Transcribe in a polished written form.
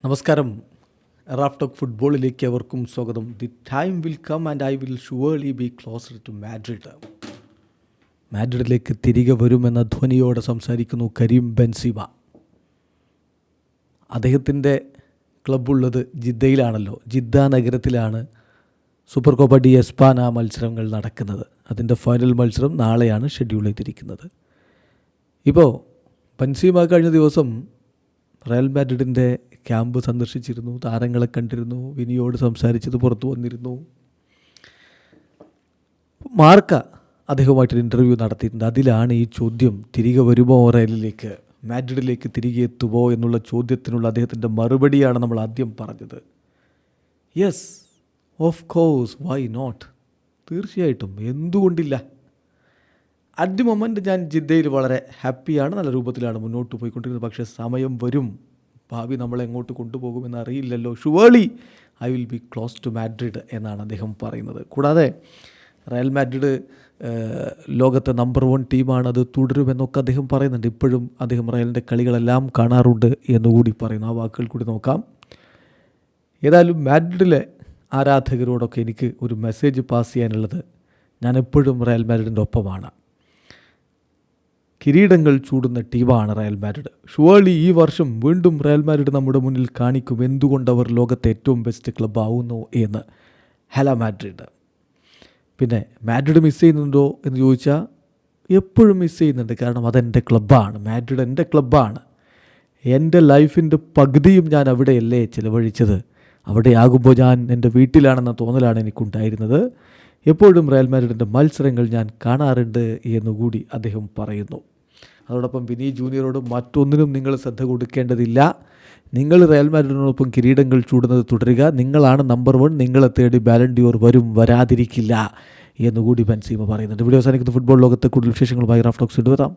നമസ്കാരം. Raf talk ഫുട്ബോളിലേക്ക് അവർക്കും സ്വാഗതം. The time will come and I will surely be closer to Madrid. മാഡ്രിഡിലേക്ക് തിരികെ വരുമെന്ന ധ്വനിയോടെ സംസാരിക്കുന്നു കരീം ബെൻസീമ. അദ്ദേഹത്തിൻ്റെ ക്ലബ്ബുള്ളത് ജിദ്ദയിലാണല്ലോ. ജിദ്ദ നഗരത്തിലാണ് സൂപ്പർ കോപ്പ ഡി എസ്പാന മത്സരങ്ങൾ നടക്കുന്നത്. അതിൻ്റെ ഫൈനൽ മത്സരം നാളെയാണ് ഷെഡ്യൂൾ ചെയ്തിരിക്കുന്നത്. ഇപ്പോൾ ബെൻസീമ കഴിഞ്ഞ ദിവസം റയൽ മാഡ്രിഡിൻ്റെ ക്യാമ്പ് സന്ദർശിച്ചിരുന്നു. താരങ്ങളെ കണ്ടിരുന്നു. വിനിയോട് സംസാരിച്ചത് പുറത്തു വന്നിരുന്നു. മാർക്ക അദ്ദേഹവുമായിട്ടൊരു ഇൻ്റർവ്യൂ നടത്തിയിട്ടുണ്ട്. അതിലാണ് ഈ ചോദ്യം, തിരികെ വരുമോ റയലിലേക്ക്, മാഡ്രിഡിലേക്ക് തിരികെ എത്തുമോ എന്നുള്ള ചോദ്യത്തിനുള്ള അദ്ദേഹത്തിൻ്റെ മറുപടിയാണ് നമ്മൾ ആദ്യം പറഞ്ഞത്. Yes, of course, why not, തീർച്ചയായിട്ടും, എന്തുകൊണ്ടില്ല. അറ്റ് ദി മൊമെൻറ്റ് ഞാൻ ജിദ്ദയിൽ വളരെ ഹാപ്പിയാണ്, നല്ല രൂപത്തിലാണ് മുന്നോട്ട് പോയിക്കൊണ്ടിരിക്കുന്നത്. പക്ഷേ സമയം വരും, ഭാവി നമ്മളെ എങ്ങോട്ട് കൊണ്ടുപോകുമെന്ന് അറിയില്ലല്ലോ. Surely I will be close to Madrid എന്നാണ് അദ്ദേഹം പറയുന്നത്. കൂടാതെ റയൽ മാഡ്രിഡ് ലോകത്തെ നമ്പർ 1 ടീമാണ്, അത് തുടരുമെന്നൊക്കെ അദ്ദേഹം പറയുന്നുണ്ട്. ഇപ്പോഴും അദ്ദേഹം റയലിൻ്റെ കളികളെല്ലാം കാണാറുണ്ട് എന്നുകൂടി പറയുന്നു. ആ വാക്കുകൾ കൂടി നോക്കാം. ഏതായാലും മാഡ്രിഡിലെ ആരാധകരോടൊക്കെ എനിക്ക് ഒരു മെസ്സേജ് പാസ് ചെയ്യാനുള്ളത്, ഞാൻ എപ്പോഴും റയൽ മാഡ്രിഡിൻ്റെ ഒപ്പമാണ്. കിരീടങ്ങൾ ചൂടുന്ന ടീമാണ് റയൽ മാഡ്രിഡ്. ഷുവർലി ഈ വർഷം വീണ്ടും റയൽ മാഡ്രിഡ് നമ്മുടെ മുന്നിൽ കാണിക്കും എന്തുകൊണ്ട് അവർ ലോകത്തെ ഏറ്റവും ബെസ്റ്റ് ക്ലബ്ബ് ആവുന്നു എന്ന്. ഹല മാഡ്രിഡ്. പിന്നെ മാഡ്രിഡ് മിസ് ചെയ്യുന്നുണ്ടോ എന്ന് ചോദിച്ചാൽ എപ്പോഴും മിസ് ചെയ്യുന്നുണ്ട്. കാരണം അതെൻ്റെ ക്ലബ്ബാണ്, മാഡ്രിഡ് എൻ്റെ ക്ലബ്ബാണ്. എൻ്റെ ലൈഫിൻ്റെ പകുതിയും ഞാൻ അവിടെയല്ലേ ചിലവഴിച്ചത്. അവിടെ ആകുമ്പോൾ ഞാൻ എൻ്റെ വീട്ടിലാണെന്ന തോന്നലാണ് എനിക്കുണ്ടായിരുന്നത്. എപ്പോഴും റയൽ മാഡ്രിഡിൻ്റെ മത്സരങ്ങൾ ഞാൻ കാണാറുണ്ട് എന്നുകൂടി അദ്ദേഹം പറയുന്നു. അതോടൊപ്പം വിനി ജൂനിയറോട് മറ്റൊന്നിനും നിങ്ങൾ ശ്രദ്ധ കൊടുക്കേണ്ടതില്ല. നിങ്ങൾ റയൽ മാഡ്രിഡിനോടൊപ്പം കിരീടങ്ങൾ ചൂടുന്നത് തുടരുക. നിങ്ങളാണ് നമ്പർ 1. നിങ്ങളെ തേടി ബാലൺ ഡിയോർ വരും, വരാതിരിക്കില്ല എന്നുകൂടി ബെൻസീമ പറയുന്നുണ്ട്. വീഡിയോ അവസാനിക്കുന്ന ഫുട്ബോൾ ലോകത്തെ കൂടുതൽ വിശേഷങ്ങളുമായി റാഫ് ടോക്സ് ഇടുവരാം.